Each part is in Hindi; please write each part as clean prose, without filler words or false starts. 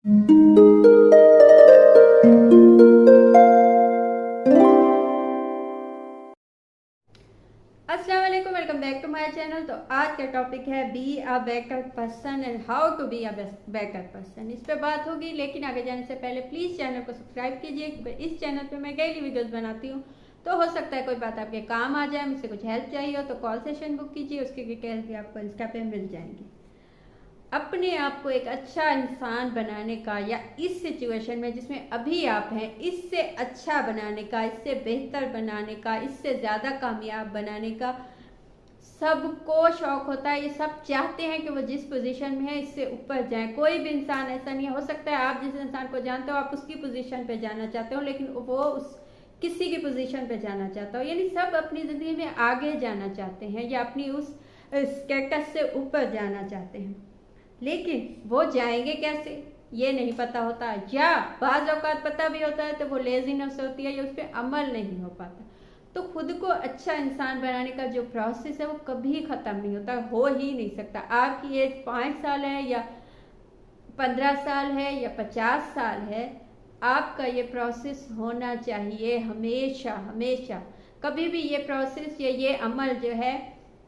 अस्सलाम वालेकुम, welcome back to my channel. तो आज का टॉपिक है be a better person and how to be a better person. इस पे बात होगी, लेकिन आगे जाने से पहले प्लीज़ चैनल को सब्सक्राइब कीजिए। इस चैनल पे मैं डेली वीडियोस बनाती हूँ, तो हो सकता है कोई बात आपके काम आ जाए, मुझसे कुछ हेल्प चाहिए हो तो कॉल सेशन बुक कीजिए, उसकी डिटेल्स भी आपको इंस्टा पे मिल जाएंगी। अपने आप को एक अच्छा इंसान बनाने का, या इस सिचुएशन में जिसमें अभी आप हैं इससे अच्छा बनाने का, इससे बेहतर बनाने का, इससे ज़्यादा कामयाब बनाने का सबको शौक होता है। ये सब चाहते हैं कि वो जिस पोजीशन में है इससे ऊपर जाए। कोई भी इंसान ऐसा नहीं है, हो सकता है आप जिस इंसान को जानते हो आप उसकी पोजीशन पे जाना चाहते हो, लेकिन वो उस किसी की पोजीशन पे जाना चाहता हो। यानी सब अपनी ज़िंदगी में आगे जाना चाहते हैं या अपनी उस स्टेटस से ऊपर जाना चाहते हैं, लेकिन वो जाएंगे कैसे ये नहीं पता होता, या बाज़ औक़ात पता भी होता है तो वो लेजीनेस होती है या उस पर अमल नहीं हो पाता। तो खुद को अच्छा इंसान बनाने का जो प्रोसेस है वो कभी ख़त्म नहीं होता, हो ही नहीं सकता। आपकी एज 5 साल है या 15 साल है या 50 साल है, आपका ये प्रोसेस होना चाहिए हमेशा हमेशा। कभी भी ये प्रोसेस या ये अमल जो है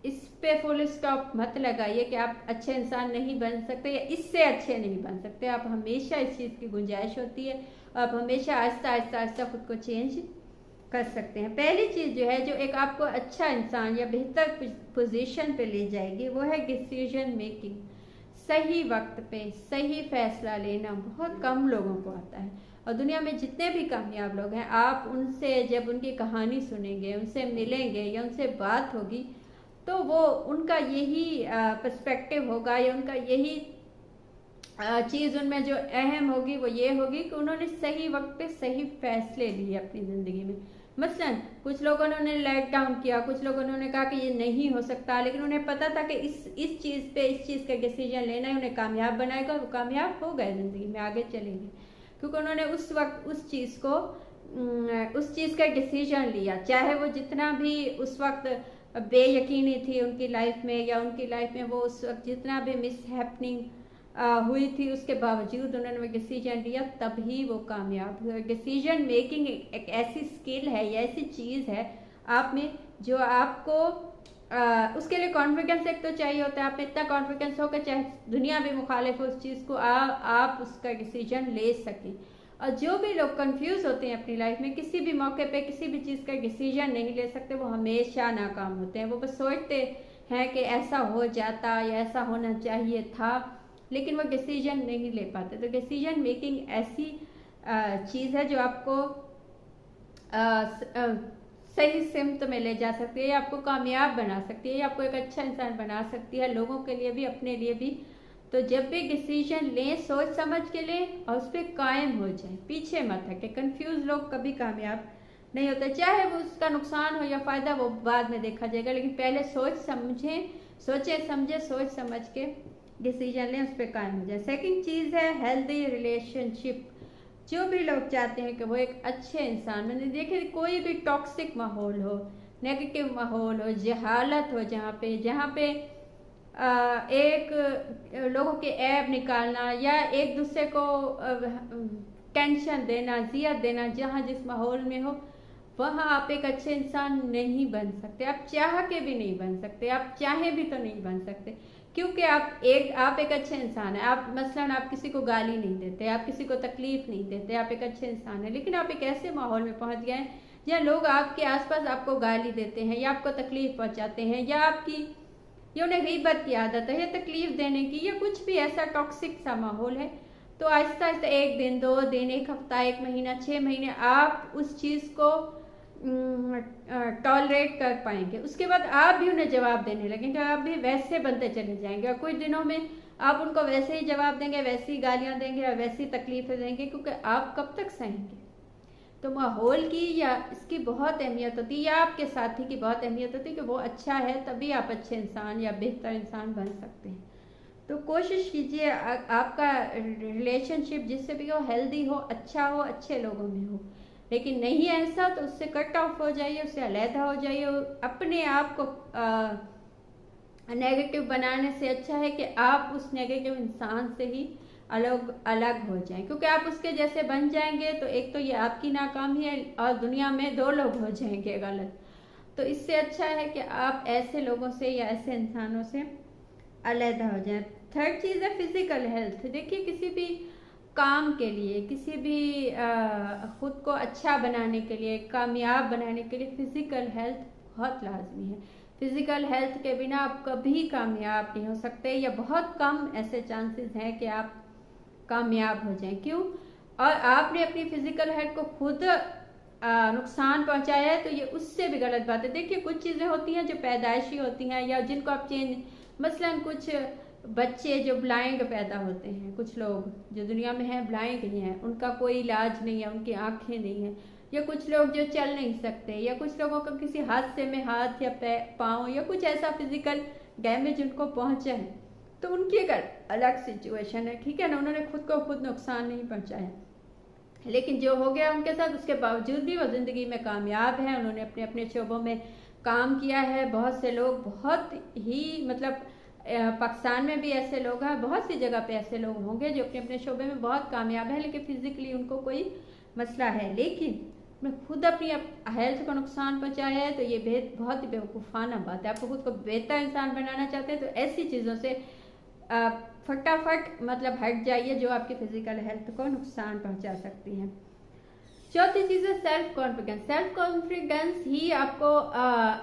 इस पे फुल स्टॉप मत लगाइए कि आप अच्छे इंसान नहीं बन सकते या इससे अच्छे नहीं बन सकते। आप हमेशा इस चीज़ की गुंजाइश होती है, आप हमेशा आहिस्ता आहिस्ता आहिस्ता खुद को चेंज कर सकते हैं। पहली चीज़ जो है जो एक आपको अच्छा इंसान या बेहतर पोजीशन पे ले जाएगी वो है डिसीजन मेकिंग। सही वक्त पे सही फैसला लेना बहुत कम लोगों को आता है, और दुनिया में जितने भी कामयाब लोग हैं आप उनसे जब उनकी कहानी सुनेंगे, उनसे मिलेंगे या उनसे बात होगी, तो वो उनका यही पर्सपेक्टिव होगा या उनका यही चीज़ उनमें जो अहम होगी वो ये होगी कि उन्होंने सही वक्त पे सही फैसले लिए अपनी ज़िंदगी में। मसलन कुछ लोगों ने उन्हें लेट डाउन किया, कुछ लोगों ने कहा कि ये नहीं हो सकता, लेकिन उन्हें पता था कि इस चीज़ पे इस चीज़ का डिसीजन लेना ही उन्हें कामयाब बनाएगा। वो कामयाब हो गए, ज़िंदगी में आगे चलेंगे, क्योंकि उन्होंने उस वक्त उस चीज़ का डिसीजन लिया। चाहे वो जितना भी उस वक्त बेयकीनी थी उनकी लाइफ में, या उनकी लाइफ में वो उस वक्त जितना भी मिस हैपनिंग हुई थी, उसके बावजूद उन्होंने वो डिसीजन लिया, तभी वो कामयाब हुए। डिसीजन मेकिंग एक ऐसी स्किल है या ऐसी चीज़ है आप में जो आपको उसके लिए कॉन्फिडेंस एक तो चाहिए होता है। आप में इतना कॉन्फिडेंस हो कि चाहे दुनिया भी मुखालिफ हो उस चीज़ को आप उसका डिसीजन ले सकें। और जो भी लोग कंफ्यूज होते हैं अपनी लाइफ में, किसी भी मौके पे किसी भी चीज़ का डिसीजन नहीं ले सकते, वो हमेशा नाकाम होते हैं। वो बस सोचते हैं कि ऐसा हो जाता या ऐसा होना चाहिए था, लेकिन वो डिसीजन नहीं ले पाते। तो डिसीजन मेकिंग ऐसी चीज़ है जो आपको सही सिमत में ले जा सकती है, या आपको कामयाब बना सकती है, या आपको एक अच्छा इंसान बना सकती है, लोगों के लिए भी अपने लिए भी। तो जब भी डिसीजन लें सोच समझ के लें और उस पर कायम हो जाए, पीछे मत हटे। कंफ्यूज लोग कभी कामयाब नहीं होते, चाहे वो उसका नुकसान हो या फ़ायदा वो बाद में देखा जाएगा, लेकिन पहले सोचे समझे सोच समझ के डिसीजन लें, उस पर कायम हो जाए। सेकंड चीज़ है हेल्दी रिलेशनशिप। जो भी लोग चाहते हैं कि वो एक अच्छे इंसान बने, देखिए कोई भी टॉक्सिक माहौल हो, नेगेटिव माहौल हो, जहालत हो, जहाँ पे एक लोगों के ऐब निकालना या एक दूसरे को टेंशन देना, जियत देना, जहाँ जिस माहौल में हो वहाँ आप एक अच्छे इंसान नहीं बन सकते। आप चाह के भी नहीं बन सकते, आप चाहे भी तो नहीं बन सकते, क्योंकि आप एक अच्छे इंसान है। आप मसलन आप किसी को गाली नहीं देते, आप किसी को तकलीफ नहीं देते, आप एक अच्छे इंसान है, लेकिन आप एक ऐसे माहौल में पहुंच गए हैं जहाँ लोग आपके आसपास आपको गाली देते हैं या आपको तकलीफ पहुंचाते हैं, या उन्हें गीबत की आदत है या तकलीफ देने की, या कुछ भी ऐसा टॉक्सिक सा माहौल है। तो आहिस्ता आहिस्ता 1 दिन 2 दिन 1 हफ्ता 1 महीना 6 महीने आप उस चीज़ को टॉलरेट कर पाएंगे। उसके बाद आप भी उन्हें जवाब देने लगेंगे, आप भी वैसे बनते चले जाएंगे, और कुछ दिनों में आप उनको वैसे ही जवाब देंगे, वैसी ही गालियाँ देंगे और वैसी तकलीफें देंगे, क्योंकि आप कब तक सहेंगे। तो माहौल की या इसकी बहुत अहमियत होती है, या आपके साथी की बहुत अहमियत होती है कि वो अच्छा है, तभी आप अच्छे इंसान या बेहतर इंसान बन सकते हैं। तो कोशिश कीजिए आपका रिलेशनशिप जिससे भी हो हेल्दी हो, अच्छा हो, अच्छे लोगों में हो। लेकिन नहीं ऐसा तो उससे कट ऑफ हो जाइए, उससे अलहदा हो जाइए। अपने आप को नेगेटिव बनाने से अच्छा है कि आप उस नेगेटिव इंसान से ही अलग अलग हो जाएं, क्योंकि आप उसके जैसे बन जाएंगे तो एक तो ये आपकी नाकामी है और दुनिया में 2 लोग हो जाएंगे गलत। तो इससे अच्छा है कि आप ऐसे लोगों से या ऐसे इंसानों से अलहदा हो जाए। थर्ड चीज़ है फिजिकल हेल्थ। देखिए किसी भी काम के लिए, किसी भी खुद को अच्छा बनाने के लिए, कामयाब बनाने के लिए फिजिकल हेल्थ बहुत लाजमी है। फिजिकल हेल्थ के बिना आप कभी कामयाब नहीं हो सकते, या बहुत कम ऐसे चांसेस हैं कि आप कामयाब हो जाएं। क्यों? और आपने अपनी फिजिकल हेल्थ को खुद नुकसान पहुंचाया है तो ये उससे भी गलत बात है। देखिए कुछ चीज़ें होती हैं जो पैदाइशी होती हैं या जिनको आप चेंज, मसलन कुछ बच्चे जो ब्लाइंड पैदा होते हैं, कुछ लोग जो दुनिया में हैं ब्लाइंड ही हैं, उनका कोई इलाज नहीं है, उनकी आंखें नहीं हैं, या कुछ लोग जो चल नहीं सकते, या कुछ लोगों का किसी हादसे में हाथ या पाँव या कुछ ऐसा फिजिकल डैमेज उनको पहुंचा है, तो उनकी एक अलग सिचुएशन है, ठीक है ना, उन्होंने खुद को खुद नुकसान नहीं पहुंचाया। लेकिन जो हो गया उनके साथ, उसके बावजूद भी वो ज़िंदगी में कामयाब हैं, उन्होंने अपने अपने शोबों में काम किया है। बहुत से लोग बहुत ही मतलब पाकिस्तान में भी ऐसे लोग हैं, बहुत सी जगह पे ऐसे लोग होंगे जो अपने अपने शोबे में बहुत कामयाब है, लेकिन फिजिकली उनको कोई मसला है, लेकिन मैं खुद अपनी हेल्थ को नुकसान पहुंचाया है, तो ये बहुत ही बेवकूफ़ाना बात है। आपको खुद को बेहतर इंसान बनाना चाहते हैं तो ऐसी चीज़ों से फटाफट मतलब हट जाइए जो आपकी फिजिकल हेल्थ को नुकसान पहुंचा सकती हैं। चौथी चीज़ है सेल्फ कॉन्फिडेंस। सेल्फ कॉन्फिडेंस ही आपको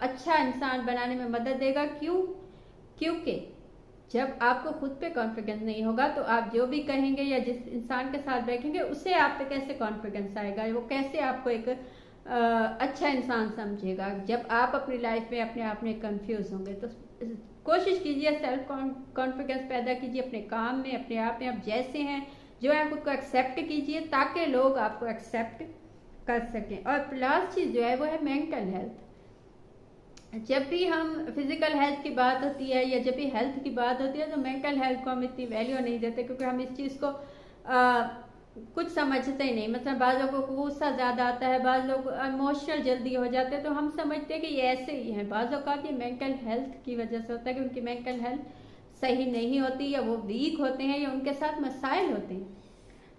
अच्छा इंसान बनाने में मदद देगा। क्योंकि जब आपको खुद पे कॉन्फिडेंस नहीं होगा तो आप जो भी कहेंगे या जिस इंसान के साथ बैठेंगे उसे आप पे कैसे कॉन्फिडेंस आएगा, वो कैसे आपको एक अच्छा इंसान समझेगा। जब आप अपनी लाइफ में अपने आप में कंफ्यूज होंगे तो कोशिश कीजिए सेल्फ कॉन्फिडेंस पैदा कीजिए अपने काम में, अपने आप में आप जैसे हैं जो है खुद को एक्सेप्ट कीजिए ताकि लोग आपको एक्सेप्ट कर सकें। और लास्ट चीज़ जो है वो है मेंटल हेल्थ। जब भी हम फिजिकल हेल्थ की बात होती है या जब भी हेल्थ की बात होती है तो मेंटल हेल्थ को हम इतनी वैल्यू नहीं देते, क्योंकि हम इस चीज़ को कुछ समझते ही नहीं। मतलब बाज़ लोगों को गुस्सा ज़्यादा आता है, बाज़ लोग इमोशनल जल्दी हो जाते हैं, तो हम समझते हैं कि ये ऐसे ही हैं। बाज़ औक़ात ये मेंटल हेल्थ की वजह से होता है कि उनकी मेंटल हेल्थ सही नहीं होती, या वो वीक होते हैं, या उनके साथ मसाइल होते हैं।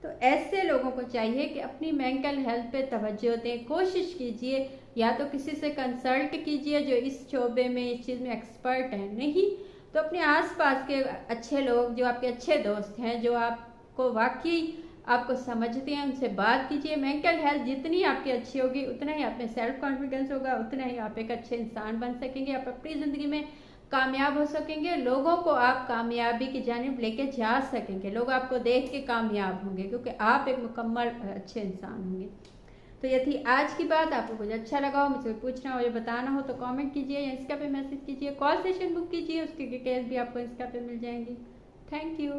तो ऐसे लोगों को चाहिए कि अपनी मेंटल हेल्थ पे तवज्जो दें। कोशिश कीजिए या तो किसी से कंसल्ट कीजिए जो इस शोबे में, इस चीज़ में एक्सपर्ट हैं, नहीं तो अपने आसपास के अच्छे लोग जो आपके अच्छे दोस्त हैं, जो आपको वाकई आपको समझते हैं, उनसे बात कीजिए। मेंटल हेल्थ जितनी आपकी अच्छी होगी उतना ही आप में सेल्फ कॉन्फिडेंस होगा, उतना ही आप एक अच्छे इंसान बन सकेंगे, आप अपनी ज़िंदगी में कामयाब हो सकेंगे, लोगों को आप कामयाबी की जानिब लेके जा सकेंगे, लोग आपको देख के कामयाब होंगे क्योंकि आप एक मुकम्मल अच्छे इंसान होंगे। तो ये थी आज की बात। आपको कुछ अच्छा लगा हो, मुझसे पूछना हो या बताना हो तो कमेंट कीजिए या इंस्टा पे मैसेज कीजिए, कॉल सेशन बुक कीजिए, उसकी डिटेल्स भी आपको इंस्टा पे मिल जाएंगी। Thank you.